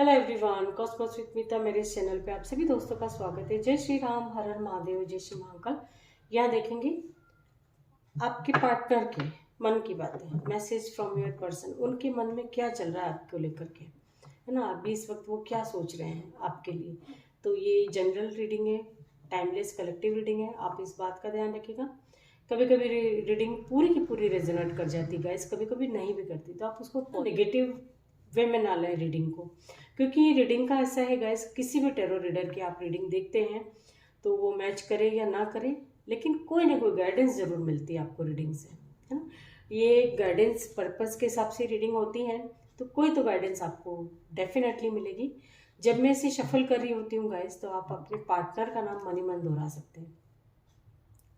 Hello everyone, Cosmos with मीता मेरे इस channel पे आप सभी दोस्तों का स्वागत है। जय श्री राम, हर हर महादेव, जय श्री महाकाल। यहाँ देखेंगे आपके पार्टनर के मन की बातें, मैसेज फ्रॉम योर पर्सन। उनके मन में क्या चल रहा है आपको लेकर के, है ना। अभी इस वक्त वो क्या सोच रहे हैं आपके लिए। तो ये जनरल रीडिंग है, टाइमलेस कलेक्टिव रीडिंग है। आप इस बात का ध्यान रखिएगा। कभी कभी रीडिंग पूरी की पूरी रेजोनेट कर जाती है गाइस, कभी कभी नहीं भी करती, तो आप उसको नेगेटिव वे में ना लें रीडिंग को। क्योंकि रीडिंग का ऐसा है गाइस, किसी भी टेरो रीडर की आप रीडिंग देखते हैं तो वो मैच करे या ना करे, लेकिन कोई ना कोई गाइडेंस ज़रूर मिलती है आपको रीडिंग से, है ना। ये गाइडेंस पर्पस के हिसाब से रीडिंग होती है, तो कोई तो गाइडेंस आपको डेफिनेटली मिलेगी। जब मैं इसे शफल कर रही होती हूँ गाइस, तो आप अपने पार्टनर का नाम मन ही मन दोहरा सकते हैं,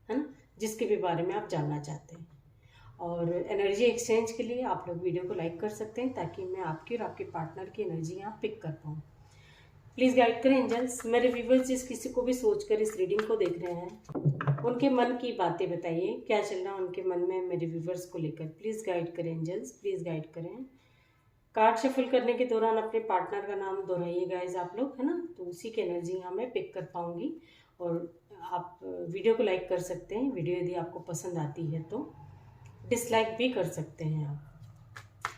है ना, जिसके भी बारे में आप जानना चाहते हैं। और एनर्जी एक्सचेंज के लिए आप लोग वीडियो को लाइक कर सकते हैं, ताकि मैं आपकी और आपके पार्टनर की एनर्जी यहाँ पिक कर पाऊँ। प्लीज़ गाइड करें एंजल्स। मेरे व्यूवर्स जिस किसी को भी सोचकर इस रीडिंग को देख रहे हैं, उनके मन की बातें बताइए, क्या चल रहा है उनके मन में मेरे व्यूवर्स को लेकर। प्लीज़ गाइड करें एंजल्स, प्लीज़ गाइड करें। कार्ड शफल करने के दौरान अपने पार्टनर का नाम दोहराइए गाइज आप लोग, है ना, तो उसी की एनर्जी यहाँ मैं पिक कर पाऊंगी। और आप वीडियो को लाइक कर सकते हैं, वीडियो यदि आपको पसंद आती है तो डिसलाइक भी कर सकते हैं आप।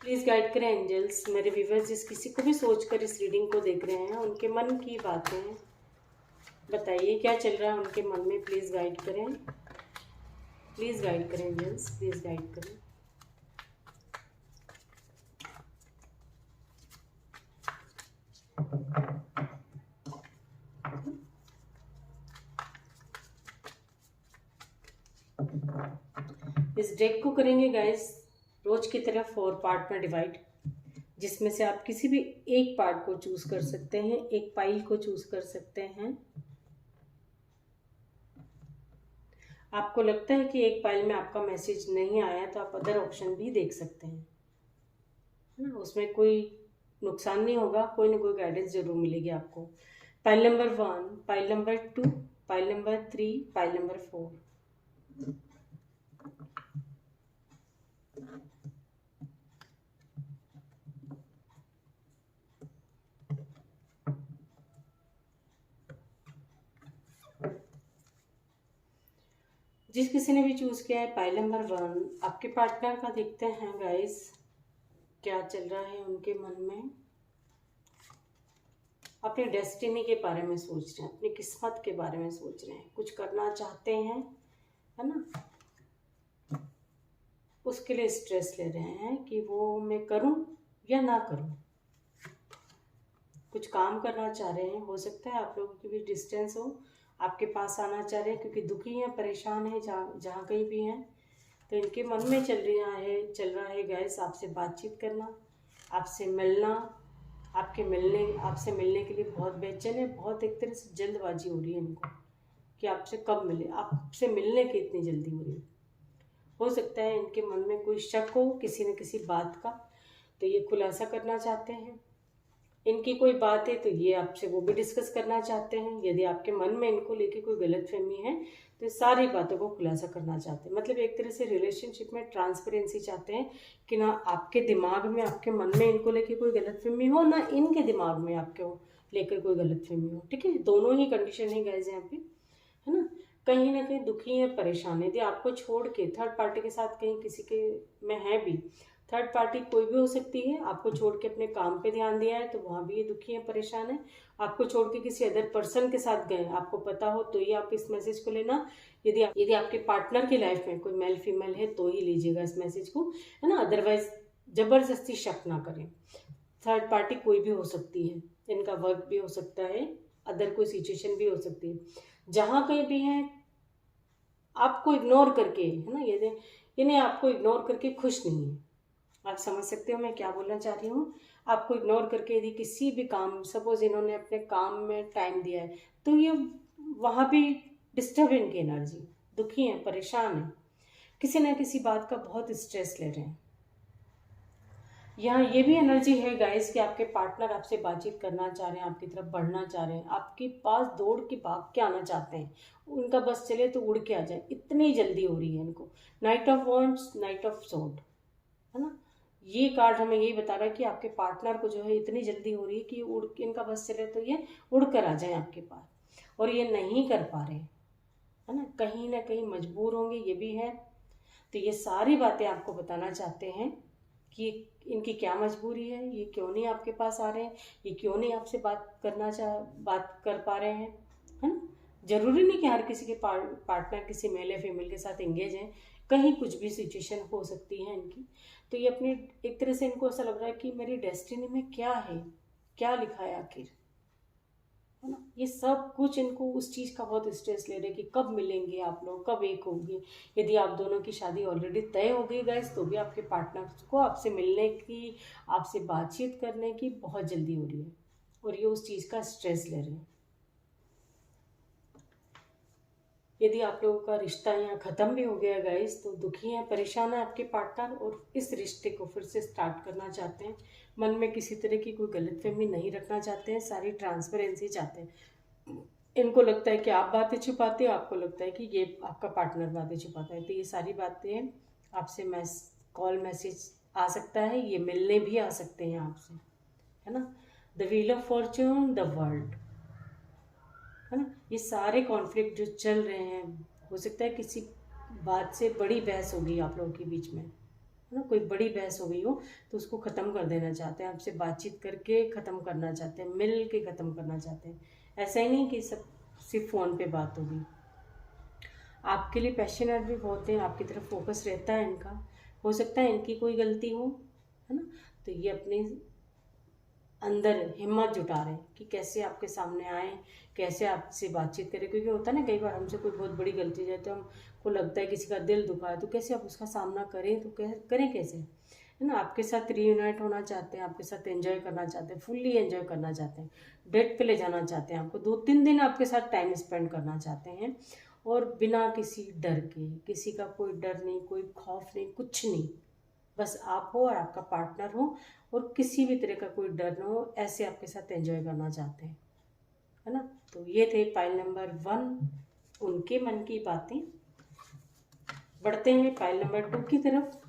प्लीज़ गाइड करें एंजल्स। मेरे व्यूवर्स जिस किसी को भी सोचकर इस रीडिंग को देख रहे हैं, उनके मन की बातें बताइए, क्या चल रहा है उनके मन में। प्लीज़ गाइड करें, प्लीज़ गाइड करें एंजल्स, प्लीज़ गाइड करें। इस डेक को करेंगे गाइस रोज की तरह 4 पार्ट में डिवाइड, जिसमें से आप किसी भी एक पार्ट को चूज कर सकते हैं, एक पाइल को चूज कर सकते हैं। आपको लगता है कि एक पाइल में आपका मैसेज नहीं आया, तो आप अदर ऑप्शन भी देख सकते हैं, है ना। उसमें कोई नुकसान नहीं होगा, कोई ना कोई गाइडेंस जरूर मिलेगी आपको। Pile number 1, pile number 2, pile number 3, pile number 4। जिस किसी ने भी चूज किया है पाइल नंबर 1, आपके पार्टनर का देखते हैं गाइस, क्या चल रहा है उनके मन में। अपनी डेस्टिनी के बारे में सोच रहे हैं, अपनी किस्मत के बारे में सोच रहे हैं, कुछ करना चाहते हैं, है ना। उसके लिए स्ट्रेस ले रहे हैं कि वो मैं करूं या ना करूं। कुछ काम करना चाह रहे हैं, हो सकता है आप लोगों की भी डिस्टेंस हो, आपके पास आना चाह रहे हैं क्योंकि दुखी हैं, परेशान हैं, जहाँ कहीं भी हैं। तो इनके मन में चल रहा है गैस आपसे बातचीत करना, आपसे मिलना, आपसे मिलने के लिए बहुत बेचैन है, बहुत एक तरह से जल्दबाजी हो रही है इनको कि आपसे कब मिले, आपसे मिलने की इतनी जल्दी हो रही है। हो सकता है इनके मन में कोई शक हो किसी न किसी बात का, तो ये खुलासा करना चाहते हैं। इनकी कोई बात है तो ये आपसे वो भी डिस्कस करना चाहते हैं। यदि आपके मन में इनको लेके कोई गलतफहमी है, तो सारी बातों को खुलासा करना चाहते हैं। मतलब एक तरह से रिलेशनशिप में ट्रांसपेरेंसी चाहते हैं कि ना आपके दिमाग में, आपके मन में इनको लेके कोई गलतफहमी हो, ना इनके दिमाग में आपको लेकर कोई गलतफहमी हो। ठीक है, दोनों ही कंडीशन है गाइस यहाँ पे, है ना। कहीं ना कहीं दुखी है, परेशान है। यदि आपको छोड़ के थर्ड पार्टी के साथ कहीं किसी के में है भी, थर्ड पार्टी कोई भी हो सकती है, आपको छोड़ के अपने काम पे ध्यान दिया है तो वहाँ भी ये दुखी है, परेशान है। आपको छोड़ के किसी अदर पर्सन के साथ गए, आपको पता हो तो ही आप इस मैसेज को लेना। यदि आपके पार्टनर की लाइफ में कोई मेल फीमेल है तो ही लीजिएगा इस मैसेज को, है ना। अदरवाइज जबरदस्ती शक ना करें। थर्ड पार्टी कोई भी हो सकती है, इनका वर्क भी हो सकता है, अदर कोई सिचुएशन भी हो सकती है। जहाँ कहीं भी है आपको इग्नोर करके, है ना, ये इन्हें आपको इग्नोर करके खुश नहीं है। आप समझ सकते हो मैं क्या बोलना चाह रही हूँ। आपको इग्नोर करके यदि किसी भी काम, सपोज इन्होंने अपने काम में टाइम दिया है, तो ये वहाँ भी डिस्टर्ब है, इनकी एनर्जी, दुखी है, परेशान है, किसी न किसी बात का बहुत स्ट्रेस ले रहे हैं। यहाँ ये भी एनर्जी है गाइस कि आपके पार्टनर आपसे बातचीत करना चाह रहे हैं, आपकी तरफ बढ़ना चाह रहे हैं, आपके पास दौड़ के भाग के आना चाहते हैं। उनका बस चले तो उड़ के आ जाए, इतनी जल्दी हो रही है इनको। Night of wands, night of sword, है ना। ये कार्ड हमें यही बता रहा है कि आपके पार्टनर को जो है इतनी जल्दी हो रही है कि उड़ इनका बस चले तो ये उड़ कर आ जाए आपके पास, और ये नहीं कर पा रहे, है ना कहीं मजबूर होंगे, ये भी है। तो ये सारी बातें आपको बताना चाहते हैं कि इनकी क्या मजबूरी है, ये क्यों नहीं आपके पास आ रहे हैं, ये क्यों नहीं आपसे बात कर पा रहे हैं, है ना। जरूरी नहीं कि हर किसी के पार्टनर किसी मेल या फीमेल के साथ एंगेज हैं, कहीं कुछ भी सिचुएशन हो सकती है इनकी। तो ये अपनी एक तरह से इनको ऐसा लग रहा है कि मेरी डेस्टिनी में क्या है, क्या लिखा है आखिर, है ना। ये सब कुछ इनको उस चीज़ का बहुत स्ट्रेस ले रहे हैं कि कब मिलेंगे आप लोग, कब एक होंगे। यदि आप दोनों की शादी ऑलरेडी तय हो गई गाइस, तो भी आपके पार्टनर को आपसे मिलने की, आपसे बातचीत करने की बहुत जल्दी हो रही है, और ये उस चीज़ का स्ट्रेस ले रहे हैं। यदि आप लोगों का रिश्ता यहाँ ख़त्म भी हो गया गाइस, तो दुखी हैं, परेशान है आपके पार्टनर, और इस रिश्ते को फिर से स्टार्ट करना चाहते हैं। मन में किसी तरह की कोई गलतफहमी नहीं रखना चाहते हैं, सारी ट्रांसपेरेंसी चाहते हैं। इनको लगता है कि आप बातें छुपाते हो, आपको लगता है कि ये आपका पार्टनर बातें छुपाता है। तो ये सारी बातें आपसे कॉल मैसेज आ सकता है, ये मिलने भी आ सकते हैं आपसे, है ना। The wheel of Fortune, the world, है ना। ये सारे कॉन्फ्लिक्ट जो चल रहे हैं, हो सकता है किसी बात से बड़ी बहस हो गई आप लोगों के बीच में, है ना, कोई बड़ी बहस हो गई हो, तो उसको ख़त्म कर देना चाहते हैं, आपसे बातचीत करके ख़त्म करना चाहते हैं, मिल के ख़त्म करना चाहते हैं। ऐसा ही नहीं कि सब सिर्फ फ़ोन पे बात होगी। आपके लिए पैशनेट भी बहुत हैं, आपकी तरफ फोकस रहता है इनका। हो सकता है इनकी कोई गलती हो, है ना, तो ये अपने अंदर हिम्मत जुटा रहे हैं कि कैसे आपके सामने आए, कैसे आपसे बातचीत करें। क्योंकि होता है ना, कई बार हमसे कोई बहुत बड़ी गलती हो जाए तो हमको लगता है किसी का दिल दुखा है, तो कैसे आप उसका सामना करें, तो करें कैसे, है ना। आपके साथ रीयूनाइट होना चाहते हैं, आपके साथ एंजॉय करना चाहते हैं, फुल्ली एंजॉय करना चाहते हैं, डेट पे ले जाना चाहते हैं आपको, 2-3 दिन आपके साथ टाइम स्पेंड करना चाहते हैं, और बिना किसी डर के, किसी का कोई डर नहीं, कोई खौफ नहीं, कुछ नहीं, बस आप हो और आपका पार्टनर हो, और किसी भी तरह का कोई डर ना हो, ऐसे आपके साथ एंजॉय करना चाहते हैं, है ना। तो ये थे पाइल नंबर 1, उनके मन की बातें। बढ़ते हैं पाइल नंबर 2 की तरफ।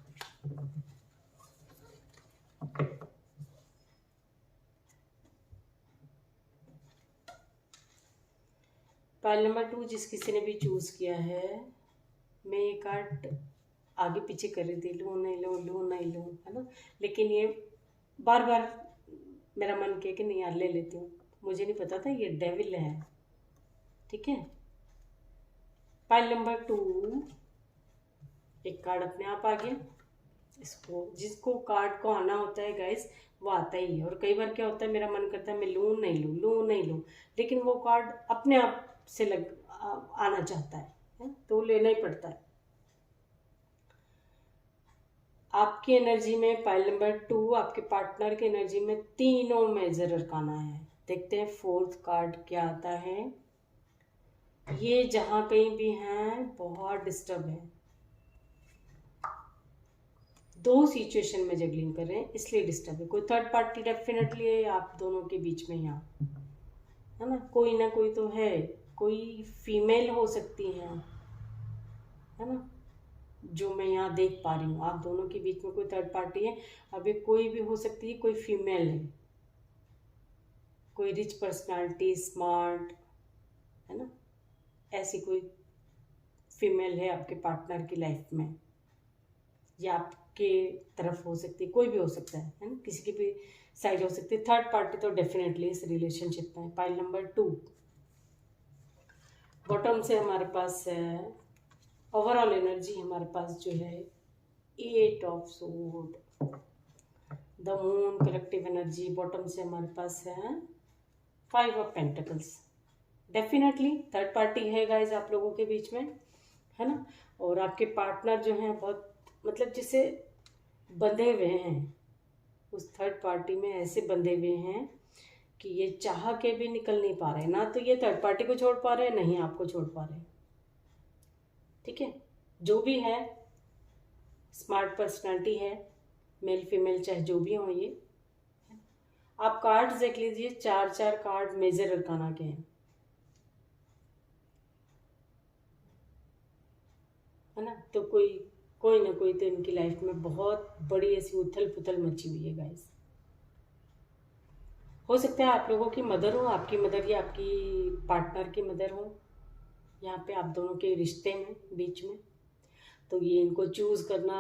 पाइल नंबर 2 जिस किसी ने भी चूज किया है, मैं ये कार्ड आगे पीछे कर रही थी, लूँ नहीं लूँ, लूँ नहीं लूँ, है ना, लेकिन ये बार बार मेरा मन किया कि नहीं यार ले लेती हूँ। मुझे नहीं पता था ये डेविल है, ठीक है। पाइल नंबर 2, एक कार्ड अपने आप आ गया। इसको, जिसको कार्ड को आना होता है गाइस, वो आता ही है। और कई बार क्या होता है, मेरा मन करता है मैं लूँ नहीं लूँ, लूँ नहीं लूँ, लेकिन वो कार्ड अपने आप से आना चाहता है, तो लेना ही पड़ता है। आपकी एनर्जी में पाइल नंबर 2, आपके पार्टनर की एनर्जी में तीनों मेजर अरकाना है। देखते हैं 4th कार्ड क्या आता है। ये जहां कहीं भी हैं बहुत डिस्टर्ब है, 2 सिचुएशन में जगलिंग कर रहे हैं, इसलिए डिस्टर्ब है। कोई थर्ड पार्टी डेफिनेटली है आप दोनों के बीच में, यहाँ, है ना, कोई ना कोई तो है, कोई फीमेल हो सकती है ना, जो मैं यहाँ देख पा रही हूँ। आप दोनों के बीच में कोई थर्ड पार्टी है, अभी कोई भी हो सकती है, कोई फीमेल है, कोई रिच पर्सनालिटी, स्मार्ट, है ना, ऐसी कोई फीमेल है आपके पार्टनर की लाइफ में, या आपके तरफ हो सकती है, कोई भी हो सकता है ना, किसी की भी साइड हो सकती है। थर्ड पार्टी तो डेफिनेटली इस रिलेशनशिप में। पाइल नंबर 2 बॉटम से हमारे पास है, ओवरऑल एनर्जी हमारे पास जो है 8 of sword, the moon, collective energy. Bottom से हमारे पास है 5 of pentacles. Definitely third party है गाइज आप लोगों के बीच में, है ना। और आपके पार्टनर जो हैं बहुत, मतलब जिसे बंधे हुए हैं, उस थर्ड पार्टी में ऐसे बंधे हुए हैं कि ये चाह के भी निकल नहीं पा रहे। ना तो ये थर्ड पार्टी को छोड़ पा रहे हैं, नहीं आपको छोड़ पा रहे हैं, ठीक है। जो भी है, स्मार्ट पर्सनालिटी है, मेल फीमेल चाहे जो भी हो। ये आप कार्ड देख लीजिए, 4 कार्ड मेजर अरकाना के हैं, है ना। तो कोई कोई ना कोई तो इनकी लाइफ में बहुत बड़ी ऐसी उथल पुथल मची हुई है गाइस। हो सकता है आप लोगों की मदर हो, आपकी मदर या आपकी पार्टनर की मदर हो यहाँ पे, आप दोनों के रिश्ते में बीच में। तो ये इनको चूज़ करना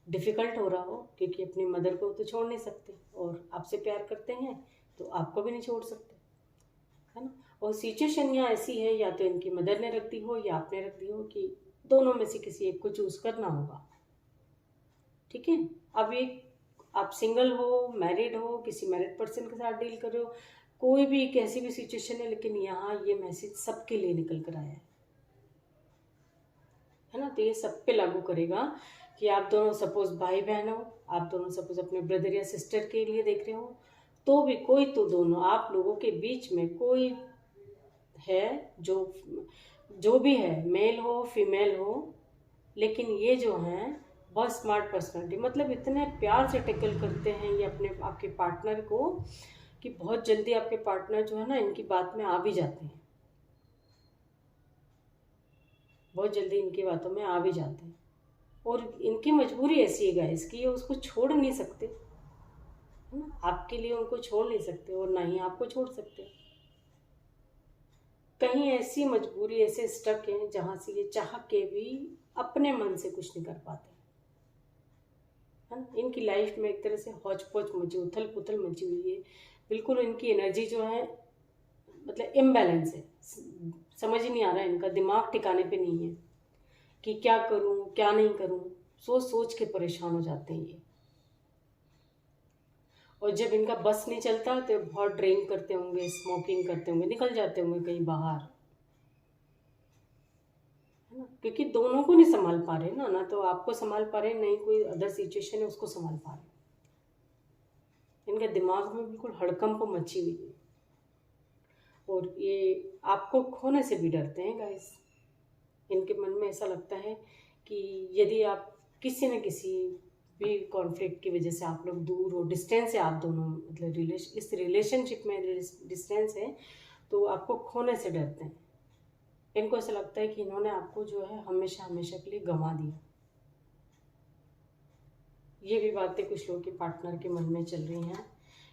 डिफ़िकल्ट हो रहा हो, क्योंकि अपनी मदर को तो छोड़ नहीं सकते और आपसे प्यार करते हैं तो आपको भी नहीं छोड़ सकते, है ना। और सिचुएशन यहाँ ऐसी है, या तो इनकी मदर ने रख दी हो या आपने रख दी हो, कि दोनों में से किसी एक को चूज़ करना होगा। ठीक है। अब ये आप सिंगल हो, मैरिड हो, किसी मैरिड पर्सन के साथ डील कर रहे हो, कोई भी कैसी भी सिचुएशन है, लेकिन यहाँ ये मैसेज सबके लिए निकल कर आया है ना। तो ये सब पे लागू करेगा कि आप दोनों सपोज भाई बहन हो, आप दोनों सपोज अपने ब्रदर या सिस्टर के लिए देख रहे हो, तो भी कोई तो दोनों आप लोगों के बीच में कोई है जो भी है, मेल हो फीमेल हो, लेकिन ये जो हैं बहुत स्मार्ट पर्सनालिटी, मतलब इतने प्यार से टैकल करते हैं ये अपने आपके पार्टनर को, कि बहुत जल्दी आपके पार्टनर जो है ना इनकी बात में आ भी जाते हैं, बहुत जल्दी इनकी बातों में आ भी जाते हैं। और इनकी मजबूरी ऐसी है गाइस कि ये उसको छोड़ नहीं सकते, है ना। आपके लिए उनको छोड़ नहीं सकते और ना ही आपको छोड़ सकते। कहीं ऐसी मजबूरी, ऐसे स्टक हैं जहाँ से ये चाह के भी अपने मन से कुछ नहीं कर पाते, है ना। इनकी लाइफ में एक तरह से हौच पौच मची, उथल पुथल मची हुई है, बिल्कुल इनकी एनर्जी जो है मतलब इम्बैलेंस है, समझ ही नहीं आ रहा है, इनका दिमाग ठिकाने पे नहीं है कि क्या करूं क्या नहीं करूं, सोच सोच के परेशान हो जाते हैं ये। और जब इनका बस नहीं चलता तो बहुत ड्रिंक करते होंगे, स्मोकिंग करते होंगे, निकल जाते होंगे कहीं बाहर, है ना। क्योंकि दोनों को नहीं संभाल पा रहे ना तो आपको संभाल पा रहे, नहीं कोई अदर सिचुएशन है उसको संभाल पा रहे। इनके दिमाग में बिल्कुल हड़कंप मची हुई है, और ये आपको खोने से भी डरते हैं गाइस। इनके मन में ऐसा लगता है कि यदि आप किसी न किसी भी कॉन्फ्लिक्ट की वजह से आप लोग दूर हो, डिस्टेंस है आप दोनों, मतलब इस रिलेशनशिप में डिस्टेंस है, तो आपको खोने से डरते हैं। इनको ऐसा लगता है कि इन्होंने आपको जो है हमेशा हमेशा के लिए गंवा दिया। ये भी बातें कुछ लोगों के पार्टनर के मन में चल रही हैं,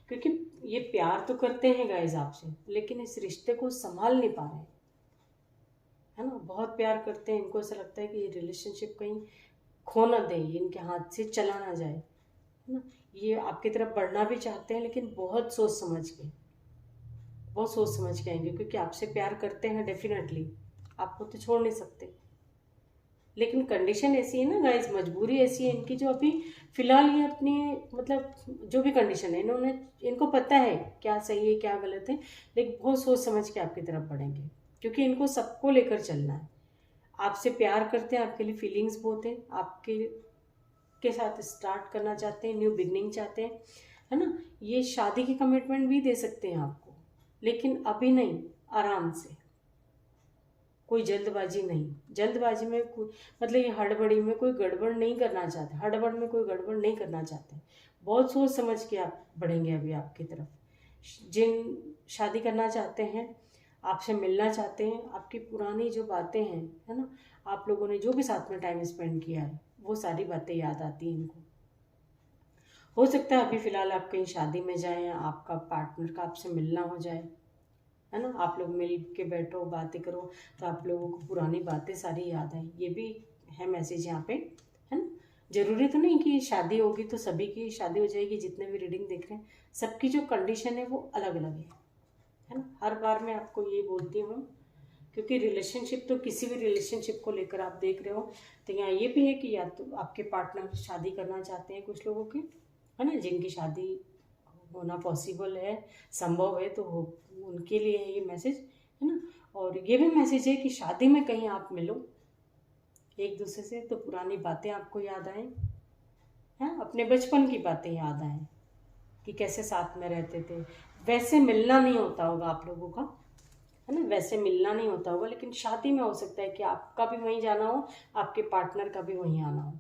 क्योंकि ये प्यार तो करते हैं गाइस आपसे, लेकिन इस रिश्ते को संभाल नहीं पा रहे हैं, है ना। बहुत प्यार करते हैं, इनको ऐसा लगता है कि ये रिलेशनशिप कहीं खो ना दे, इनके हाथ से चला ना जाए, है ना। ये आपकी तरफ बढ़ना भी चाहते हैं, लेकिन बहुत सोच समझ के आएंगे, क्योंकि आपसे प्यार करते हैं डेफिनेटली, आपको तो छोड़ नहीं सकते। लेकिन कंडीशन ऐसी है ना गाइस, मजबूरी ऐसी है इनकी, जो अभी फिलहाल ये अपनी मतलब जो भी कंडीशन है, इनको पता है क्या सही है क्या गलत है, लेकिन बहुत सोच समझ के आपकी तरफ बढ़ेंगे, क्योंकि इनको सबको लेकर चलना है। आपसे प्यार करते हैं, आपके लिए फीलिंग्स बहुत है, आपके के साथ स्टार्ट करना चाहते हैं, न्यू बिगनिंग चाहते हैं, है ना। ये शादी की कमिटमेंट भी दे सकते हैं आपको, लेकिन अभी नहीं, आराम से, कोई जल्दबाजी नहीं। जल्दबाजी में मतलब ये हड़बड़ी में कोई गड़बड़ नहीं करना चाहते, हड़बड़ में कोई गड़बड़ नहीं करना चाहते, बहुत सोच समझ के आप बढ़ेंगे अभी आपकी तरफ। जिन शादी करना चाहते हैं, आपसे मिलना चाहते हैं, आपकी पुरानी जो बातें हैं, है ना, आप लोगों ने जो भी साथ में टाइम स्पेंड किया है, वो सारी बातें याद आती हैं इनको। हो सकता है अभी फ़िलहाल आप कहीं शादी में जाएं, आपका पार्टनर का आपसे मिलना हो जाए, है ना, आप लोग मिल के बैठो बातें करो, तो आप लोगों को पुरानी बातें सारी याद आए, ये भी है मैसेज यहाँ पे, है ना। ज़रूरी तो नहीं कि शादी होगी तो सभी की शादी हो जाएगी, जितने भी रीडिंग देख रहे हैं सबकी जो कंडीशन है वो अलग अलग है ना। हर बार मैं आपको ये बोलती हूँ, क्योंकि रिलेशनशिप तो किसी भी रिलेशनशिप को लेकर आप देख रहे हो, तो यहाँ ये भी है कि या तो आपके पार्टनर शादी करना चाहते हैं कुछ लोगों के, है ना, जिनकी शादी होना पॉसिबल है, संभव है, तो हो उनके लिए है ये मैसेज, है ना। और ये भी मैसेज है कि शादी में कहीं आप मिलो एक दूसरे से, तो पुरानी बातें आपको याद आएँ, हैं, अपने बचपन की बातें याद आएँ कि कैसे साथ में रहते थे। वैसे मिलना नहीं होता होगा आप लोगों का, है ना, वैसे मिलना नहीं होता होगा, लेकिन शादी में हो सकता है कि आपका भी वहीं जाना हो, आपके पार्टनर का भी वहीं आना हो,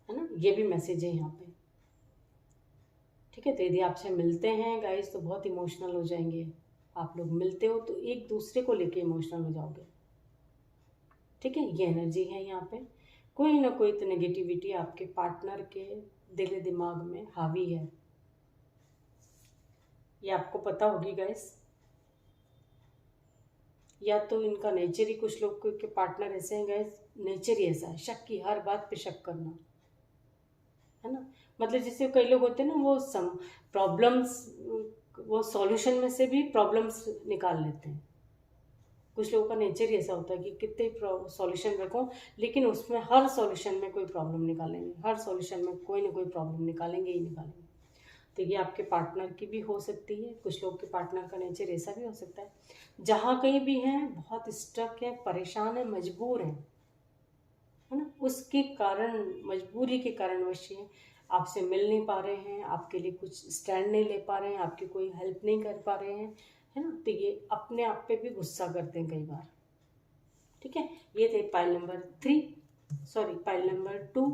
है ना। ये भी मैसेज है यहाँ पे। ठीक है, तो यदि आपसे मिलते हैं गाइस तो बहुत इमोशनल हो जाएंगे, आप लोग मिलते हो तो एक दूसरे को लेके इमोशनल हो जाओगे। ठीक है, ये एनर्जी है यहाँ पे। कोई ना कोई तो नेगेटिविटी आपके पार्टनर के दिल दिमाग में हावी है, ये आपको पता होगी गाइस। या तो इनका नेचर ही, कुछ लोग के पार्टनर ऐसे हैं गाइस, नेचर ही ऐसा है, शक की, हर बात पे शक करना, है ना। मतलब जैसे कई लोग होते हैं ना, वो प्रॉब्लम्स, वो सॉल्यूशन में से भी प्रॉब्लम्स निकाल लेते हैं। कुछ लोगों का नेचर ही ऐसा होता है कि कितने सॉल्यूशन रखो, लेकिन उसमें हर सॉल्यूशन में कोई प्रॉब्लम निकालेंगे, हर सॉल्यूशन में कोई ना कोई प्रॉब्लम निकालेंगे ही निकालेंगे। तो ये आपके पार्टनर की भी हो सकती है, कुछ लोग के पार्टनर का नेचर ऐसा भी हो सकता है। जहाँ कहीं भी हैं, बहुत स्ट्रक है, परेशान है, मजबूर है ना, उसके कारण, मजबूरी के कारणवश ये आपसे मिल नहीं पा रहे हैं, आपके लिए कुछ स्टैंड नहीं ले पा रहे हैं, आपकी कोई हेल्प नहीं कर पा रहे हैं, है ना। तो ये अपने आप पे भी गुस्सा करते हैं कई बार। ठीक है, ये थे pile number 3, sorry pile number 2,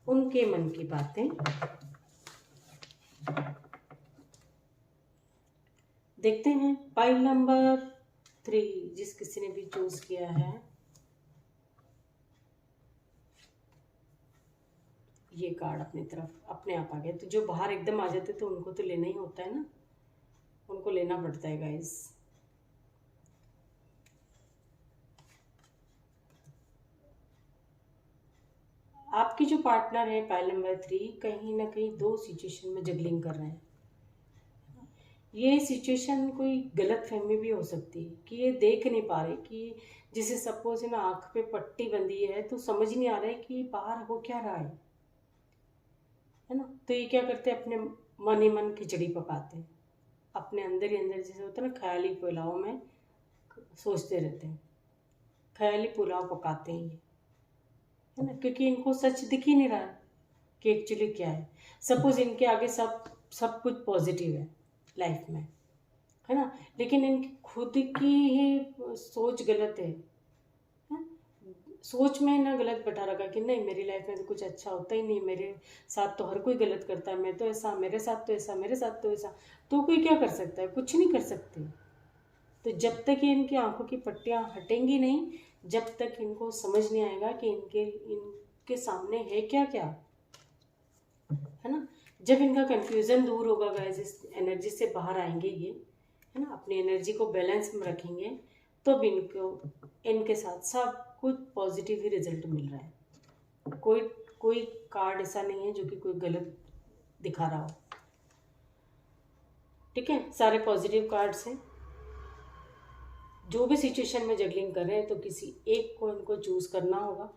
उनके मन की बातें। देखते हैं पाइल नंबर 3, जिस किसी ने भी चूज किया है। ये कार्ड अपनी तरफ अपने आप आ गया, तो जो बाहर एकदम आ जाते तो उनको तो लेना ही होता है ना, उनको लेना पड़ता है गाइस। आपकी जो पार्टनर है पाइल नंबर 3, कहीं ना कहीं 2 सिचुएशन में जगलिंग कर रहे हैं। ये सिचुएशन कोई गलत फहमी भी हो सकती है कि ये देख नहीं पा रहे कि, जैसे सपोज है ना, आंख पे पट्टी बंधी है तो समझ नहीं आ रहा है कि बाहर हो क्या रहा है ना। तो ये क्या करते हैं, अपने मन ही मन खिचड़ी पकाते हैं, अपने अंदर ही अंदर, जैसे होता है ना ख्याली पुलाव में सोचते रहते हैं, ख्याली पुलाव पकाते हैं ये, है ना, क्योंकि इनको सच दिख ही नहीं रहा है कि एक्चुअली क्या है। सपोज इनके आगे सब कुछ पॉजिटिव है लाइफ में, है ना, लेकिन इनकी खुद की ही सोच गलत है, सोच में ना गलत बैठा रखा कि नहीं, मेरी लाइफ में तो कुछ अच्छा होता ही नहीं, मेरे साथ तो हर कोई गलत करता है, मैं तो ऐसा, मेरे साथ तो ऐसा, मेरे साथ तो ऐसा। तो कोई क्या कर सकता है, कुछ नहीं कर सकते। तो जब तक ये इनकी आंखों की पट्टियां हटेंगी नहीं, जब तक इनको समझ नहीं आएगा कि इनके सामने है क्या क्या, है ना। जब इनका कंफ्यूजन दूर होगा गाइस, इस एनर्जी से बाहर आएंगे ये, है ना, अपनी एनर्जी को बैलेंस में रखेंगे, तो इनके साथ सब कुछ पॉजिटिव ही रिजल्ट मिल रहा है। कोई कार्ड ऐसा नहीं है जो कि कोई गलत दिखा रहा हो। ठीक है, सारे पॉजिटिव कार्ड्स हैं। जो भी सिचुएशन में जगलिंग कर रहे हैं, तो किसी एक को इनको चूज करना होगा,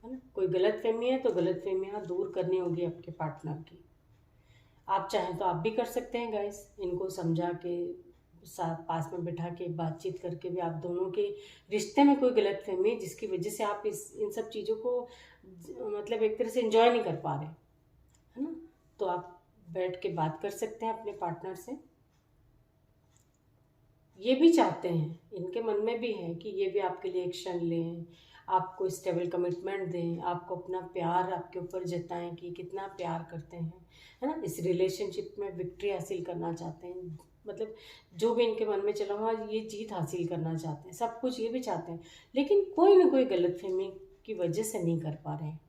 है ना। कोई गलत फहमी है तो गलत फहमियाँ दूर करनी होगी आपके पार्टनर की। आप चाहें तो आप भी कर सकते हैं गाइस, इनको समझा के, साथ पास में बैठा के बातचीत करके भी, आप दोनों के रिश्ते में कोई गलत फहमी जिसकी वजह से आप इन सब चीज़ों को मतलब एक तरह से एंजॉय नहीं कर पा रहे, है ना, तो आप बैठ के बात कर सकते हैं अपने पार्टनर से। ये भी चाहते हैं, इनके मन में भी है कि ये भी आपके लिए एक्शन लें, आपको स्टेबल कमिटमेंट दें, आपको अपना प्यार आपके ऊपर जताएं कि कितना प्यार करते हैं, है ना। इस रिलेशनशिप में विक्ट्री हासिल करना चाहते हैं, मतलब जो भी इनके मन में चला हुआ ये जीत हासिल करना चाहते हैं, सब कुछ ये भी चाहते हैं, लेकिन कोई ना कोई गलतफहमी की वजह से नहीं कर पा रहे हैं।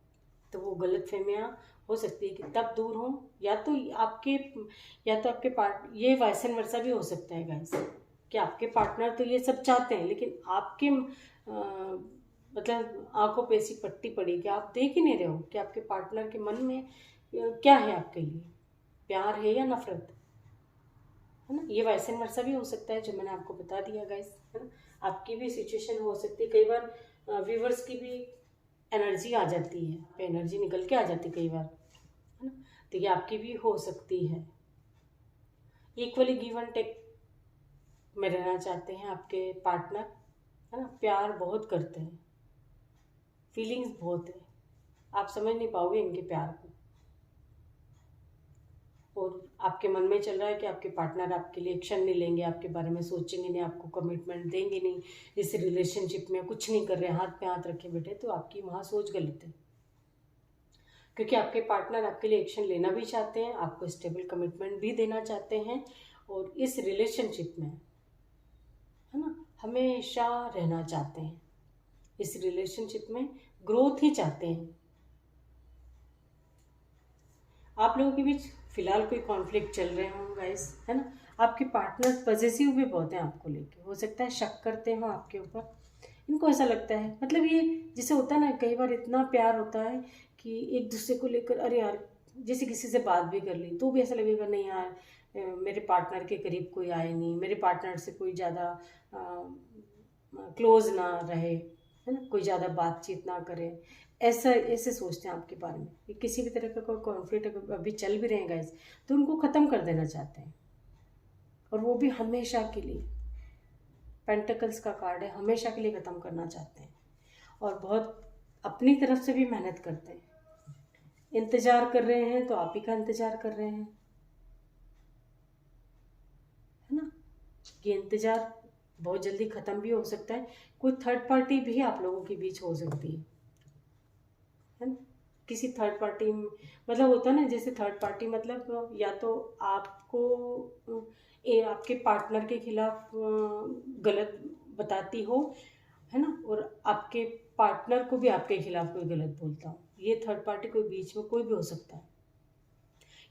तो वो गलतफहमियाँ हो सकती है कि तब दूर हों, या तो आपके पार्ट, ये वाइसन वर्सा भी हो सकता है गाइस, कि आपके पार्टनर तो ये सब चाहते हैं, लेकिन आपके मतलब आंखों पे ऐसी पट्टी पड़ी कि आप देख ही नहीं रहे हो कि आपके पार्टनर के मन में क्या है, आपके लिए प्यार है या नफरत, है ना। ये वाइसन वर्सा भी हो सकता है, जो मैंने आपको बता दिया गाइस, है ना। आपकी भी सिचुएशन हो सकती है, कई बार व्यूवर्स की भी एनर्जी आ जाती है, पे एनर्जी निकल के आ जाती है कई बार, है ना। तो ये आपकी भी हो सकती है। इक्वली गिव एंड टेक में रहना चाहते हैं आपके पार्टनर, है ना, प्यार बहुत करते हैं, फीलिंग्स बहुत है, आप समझ नहीं पाओगे इनके प्यार को। और आपके मन में चल रहा है कि आपके पार्टनर आपके लिए एक्शन नहीं लेंगे, आपके बारे में सोचेंगे नहीं, आपको कमिटमेंट देंगे नहीं, इस रिलेशनशिप में कुछ नहीं कर रहे, हाथ पे हाथ रखे बैठे, तो आपकी वहाँ सोच गलत है। क्योंकि आपके पार्टनर आपके लिए एक्शन लेना भी चाहते हैं, आपको स्टेबल कमिटमेंट भी देना चाहते हैं, और इस रिलेशनशिप में, है ना, हमेशा रहना चाहते हैं, इस रिलेशनशिप में ग्रोथ ही चाहते हैं। आप लोगों के बीच फिलहाल कोई कॉन्फ्लिक्ट चल रहे हों गाइस, है ना। आपके पार्टनर पॉजेसिव भी बहुत हैं आपको लेके, हो सकता है शक करते हो आपके ऊपर। इनको ऐसा लगता है, मतलब ये जैसे होता है ना, कई बार इतना प्यार होता है कि एक दूसरे को लेकर, अरे यार जैसे किसी से बात भी कर ली तो भी ऐसा लगेगा नहीं यार, मेरे पार्टनर के करीब कोई आए नहीं, मेरे पार्टनर से कोई ज़्यादा क्लोज ना रहे, है ना, कोई ज़्यादा बातचीत ना करे। ऐसा ऐसे सोचते हैं आपके बारे में कि किसी भी तरह का कोई कॉन्फ्लिक्ट अभी चल भी रहेगा इस, तो उनको ख़त्म कर देना चाहते हैं, और वो भी हमेशा के लिए। पेंटिकल्स का कार्ड है, हमेशा के लिए ख़त्म करना चाहते हैं, और बहुत अपनी तरफ से भी मेहनत करते हैं। इंतज़ार कर रहे हैं तो आप ही का इंतज़ार कर रहे हैं, है ना। ये इंतज़ार बहुत जल्दी ख़त्म भी हो सकता है, कोई थर्ड पार्टी भी आप लोगों के बीच हो सकती है ना। किसी थर्ड पार्टी मतलब होता है ना, जैसे थर्ड पार्टी मतलब या तो आपको आपके पार्टनर के खिलाफ गलत बताती हो, है ना, और आपके पार्टनर को भी आपके खिलाफ कोई गलत बोलता हो। ये थर्ड पार्टी कोई बीच में कोई भी हो सकता है।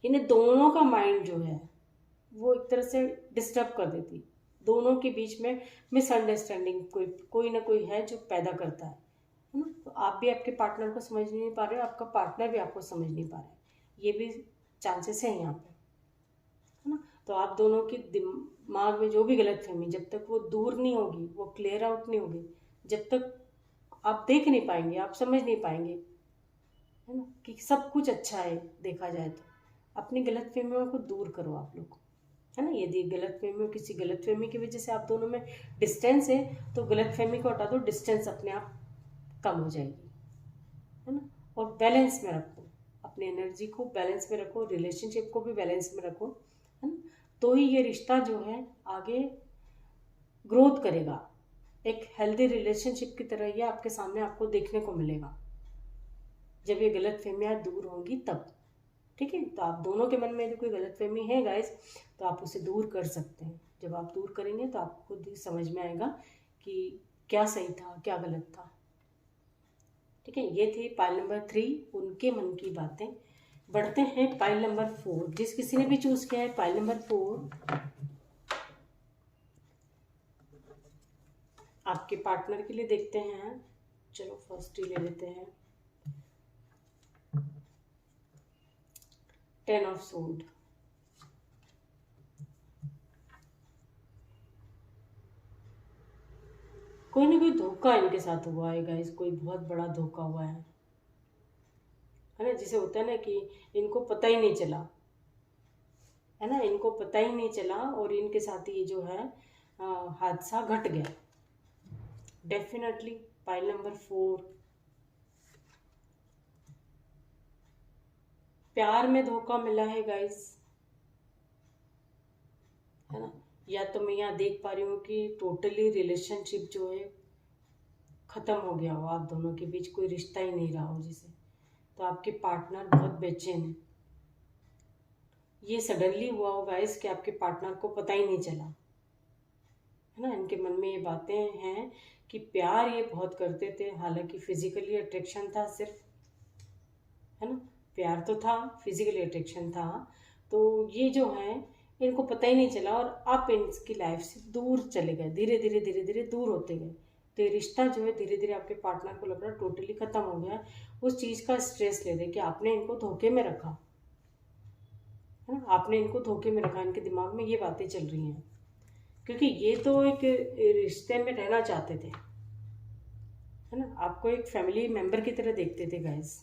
इन्हें दोनों का माइंड जो है वो एक तरह से डिस्टर्ब कर देती, दोनों के बीच में मिसअंडरस्टैंडिंग कोई कोई ना कोई है जो पैदा करता है ना। तो आप भी आपके पार्टनर को समझ नहीं पा रहे हो, आपका पार्टनर भी आपको समझ नहीं पा रहा है, ये भी चांसेस हैं यहाँ पे, है ना। तो आप दोनों के दिमाग में जो भी गलतफहमी, जब तक वो दूर नहीं होगी, वो क्लियर आउट नहीं होगी, जब तक आप देख नहीं पाएंगे, आप समझ नहीं पाएंगे, है ना, कि सब कुछ अच्छा है देखा जाए तो अपनी गलतफहमियों को दूर करो आप लोग, है ना। यदि गलतफहमी, किसी गलतफहमी की वजह से आप दोनों में डिस्टेंस है तो गलतफहमी को हटा दो, डिस्टेंस अपने आप कम हो जाएगी, है ना। और बैलेंस में रखो, अपनी एनर्जी को बैलेंस में रखो, रिलेशनशिप को भी बैलेंस में रखो, है ना। तो ही ये रिश्ता जो है आगे ग्रोथ करेगा, एक हेल्दी रिलेशनशिप की तरह ये आपके सामने आपको देखने को मिलेगा जब ये गलतफहमियाँ दूर होंगी तब, ठीक है। तो आप दोनों के मन में यदि कोई गलतफहमी है गाइस, तो आप उसे दूर कर सकते हैं। जब आप दूर करेंगे तो आपको खुद ही समझ में आएगा कि क्या सही था क्या गलत था, ठीक है। ये थी पाइल नंबर 3, उनके मन की बातें। बढ़ते हैं पाइल नंबर 4, जिस किसी ने भी चूज किया है पाइल नंबर 4, आपके पार्टनर के लिए देखते हैं। चलो फर्स्ट ही ले लेते हैं, 10 ऑफ सोर्ड। कोई ना कोई धोखा इनके साथ हुआ है गाइस, कोई बहुत बड़ा धोखा हुआ है ना। जिसे होता है ना कि इनको पता ही नहीं चला, है ना, इनको पता ही नहीं चला और इनके साथ ये जो है हादसा घट गया। डेफिनेटली पाइल नंबर 4, प्यार में धोखा मिला है गाइस, है ना। या तो मैं यहाँ देख पा रही हूँ कि टोटली रिलेशनशिप जो है ख़त्म हो गया हो, आप दोनों के बीच कोई रिश्ता ही नहीं रहा हो जिसे, तो आपके पार्टनर बहुत बेचैन है। ये सडनली हुआ हो गाइस कि आपके पार्टनर को पता ही नहीं चला, है ना। इनके मन में ये बातें हैं कि प्यार ये बहुत करते थे, हालांकि फिजिकली अट्रैक्शन था सिर्फ, है ना, प्यार तो था, फिजिकली अट्रैक्शन था। तो ये जो है इनको पता ही नहीं चला और आप इनकी लाइफ से दूर चले गए, धीरे धीरे धीरे धीरे दूर होते गए। तो ये रिश्ता जो है धीरे धीरे आपके पार्टनर को लग रहा है टोटली ख़त्म हो गया। उस चीज़ का स्ट्रेस ले रहे कि आपने इनको धोखे में रखा, है ना, आपने इनको धोखे में रखा। इनके दिमाग में ये बातें चल रही हैं क्योंकि ये तो एक रिश्ते में रहना चाहते थे, है ना, आपको एक फैमिली मेंबर की तरह देखते थे गाइस।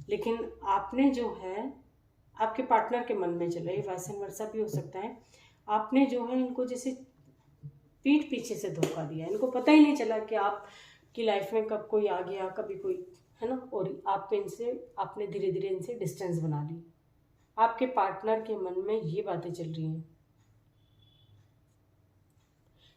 लेकिन आपने जो है आपके पार्टनर के मन में चला, ये वैसे वर्षा भी हो सकता है, आपने जो है इनको जैसे पीठ पीछे से धोखा दिया। इनको पता ही नहीं चला कि आपकी लाइफ में कब कोई आ गया, कभी कोई, है ना, और आपने धीरे धीरे इनसे डिस्टेंस बना ली। आपके पार्टनर के मन में ये बातें चल रही हैं।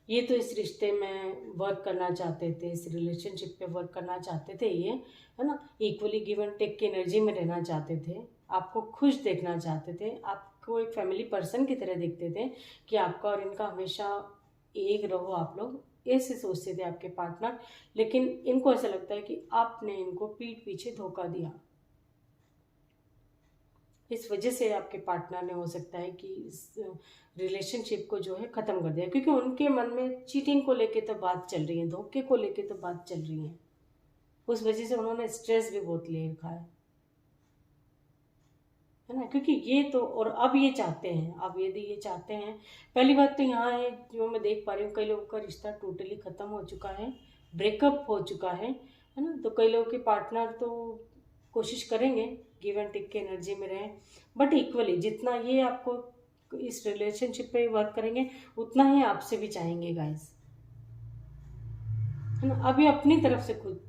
ये तो इस रिश्ते में वर्क करना चाहते थे, इस रिलेशनशिप पे वर्क करना चाहते थे, ये, है ना, इक्वली गिव एंड टेक की एनर्जी में रहना चाहते थे, आपको खुश देखना चाहते थे, आपको एक फैमिली पर्सन की तरह देखते थे कि आपका और इनका हमेशा एक रहो आप लोग, ऐसे सोचते थे आपके पार्टनर, लेकिन इनको ऐसा लगता है कि आपने इनको पीठ पीछे धोखा दिया। इस वजह से आपके पार्टनर ने हो सकता है कि इस रिलेशनशिप को जो है ख़त्म कर दिया, क्योंकि उनके मन में चीटिंग को लेके तो बात चल रही है, धोखे को लेके तो बात चल रही है। उस वजह से उन्होंने स्ट्रेस भी बहुत ले रखा है ना, क्योंकि ये तो, और अब ये चाहते हैं, अब यदि ये चाहते हैं, पहली बात तो यहाँ है जो मैं देख पा रही हूँ, कई लोगों का रिश्ता टोटली ख़त्म हो चुका है, ब्रेकअप हो चुका है ना। तो कई लोगों के पार्टनर तो कोशिश करेंगे गिव एंड टेक की एनर्जी में रहें, बट इक्वली जितना ये आपको इस रिलेशनशिप पे वर्क करेंगे उतना ही आपसे भी चाहेंगे गाइस, है ना। अभी अपनी तरफ से खुद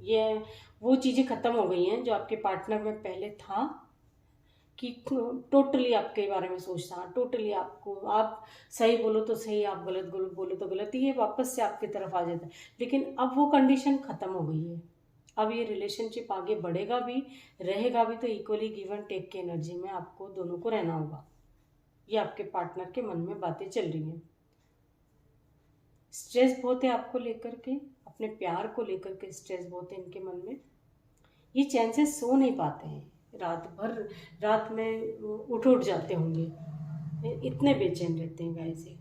ये वो चीज़ें ख़त्म हो गई हैं जो आपके पार्टनर में पहले था, कि टोटली आपके बारे में सोचना, टोटली आपको, आप सही बोलो तो सही, आप गलत बोलो तो गलत, ये वापस से आपकी तरफ आ जाता है। लेकिन अब वो कंडीशन ख़त्म हो गई है। अब ये रिलेशनशिप आगे बढ़ेगा भी, रहेगा भी, तो इक्वली गिव एंड टेक की एनर्जी में आपको दोनों को रहना होगा। ये आपके पार्टनर के मन में बातें चल रही हैं। स्ट्रेस बहुत है आपको लेकर के, अपने प्यार को लेकर के स्ट्रेस बहुत है इनके मन में। ये चैन से सो नहीं पाते हैं, रात भर, रात में उठ जाते होंगे, इतने बेचैन रहते हैं गाइस ये,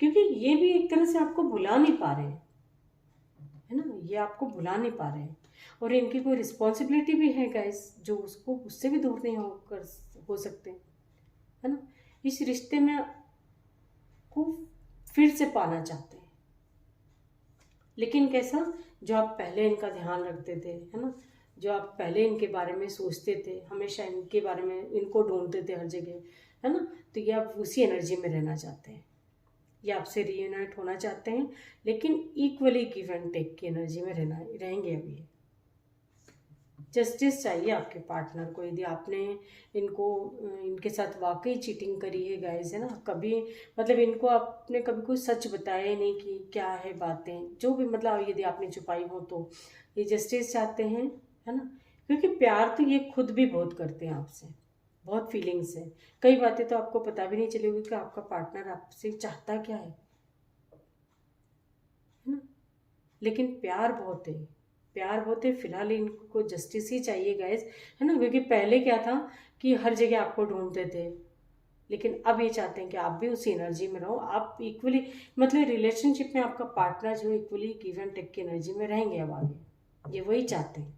क्योंकि ये भी एक तरह से आपको भुला नहीं पा रहे हैं, है ना। ये आपको भुला नहीं पा रहे हैं, और इनकी कोई रिस्पॉन्सिबिलिटी भी है गाइस जो उसको, उससे भी दूर नहीं हो सकते, है ना। इस रिश्ते में को फिर से पाना चाहते हैं, लेकिन कैसा, जो आप पहले इनका ध्यान रखते थे, है ना, जो आप पहले इनके बारे में सोचते थे, हमेशा इनके बारे में, इनको ढूंढते थे हर जगह, है ना, तो ये आप उसी एनर्जी में रहना चाहते हैं। ये आपसे रीयूनाइट होना चाहते हैं, लेकिन इक्वली गिव एंड टेक की एनर्जी में रहेंगे अभी। जस्टिस चाहिए आपके पार्टनर को, यदि आपने इनके साथ वाकई चीटिंग करी है गाइस, है ना, कभी मतलब इनको आपने कभी कोई सच बताया नहीं कि क्या है बातें, जो भी मतलब यदि आपने छुपाई हो, तो ये जस्टिस चाहते हैं, है ना, क्योंकि प्यार तो ये खुद भी बहुत करते हैं आपसे, बहुत फीलिंग्स है। कई बातें तो आपको पता भी नहीं चलेगी कि आपका पार्टनर आपसे चाहता क्या है ना, लेकिन प्यार बहुत है, प्यार बहुत है। फिलहाल इनको जस्टिस ही चाहिए गाइस, है ना, क्योंकि पहले क्या था कि हर जगह आपको ढूंढते थे, लेकिन अब ये चाहते हैं कि आप भी उसी एनर्जी में रहो, आप इक्वली, मतलब रिलेशनशिप में आपका पार्टनर जो इक्वली गिव एंड टेक की एनर्जी में रहेंगे अब आगे, ये वही चाहते हैं।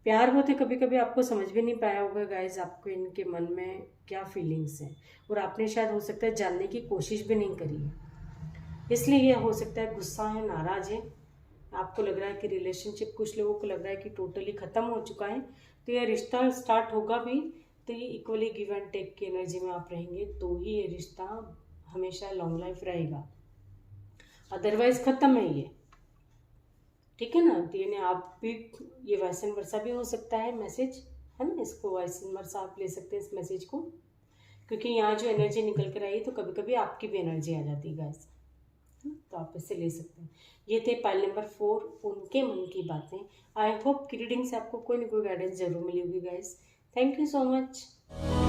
प्यार होते कभी कभी आपको समझ भी नहीं पाया होगा गाइज आपको इनके मन में क्या फीलिंग्स हैं, और आपने शायद हो सकता है जानने की कोशिश भी नहीं करी है, इसलिए ये हो सकता है गुस्सा है, नाराज है। आपको लग रहा है कि रिलेशनशिप, कुछ लोगों को लग रहा है कि टोटली ख़त्म हो चुका है, तो ये रिश्ता स्टार्ट होगा भी तो ये इक्वली गिव एंड टेक की एनर्जी में आप रहेंगे, तो ही ये रिश्ता हमेशा लॉन्ग लाइफ रहेगा, अदरवाइज ख़त्म है ये, ठीक है ना। तो यानी आप भी, ये वैसन वर्षा भी हो सकता है मैसेज, है ना, इसको वैसन वर्षा आप ले सकते हैं इस मैसेज को, क्योंकि यहाँ जो एनर्जी निकल कर आई तो कभी कभी आपकी भी एनर्जी आ जाती है गाइस, है ना, तो आप इससे ले सकते हैं। ये थे पाइल नंबर 4, उनके मन की बातें। आई होप कि रीडिंग से आपको कोई ना कोई गाइडेंस जरूर मिली होगी guys. Thank you so much.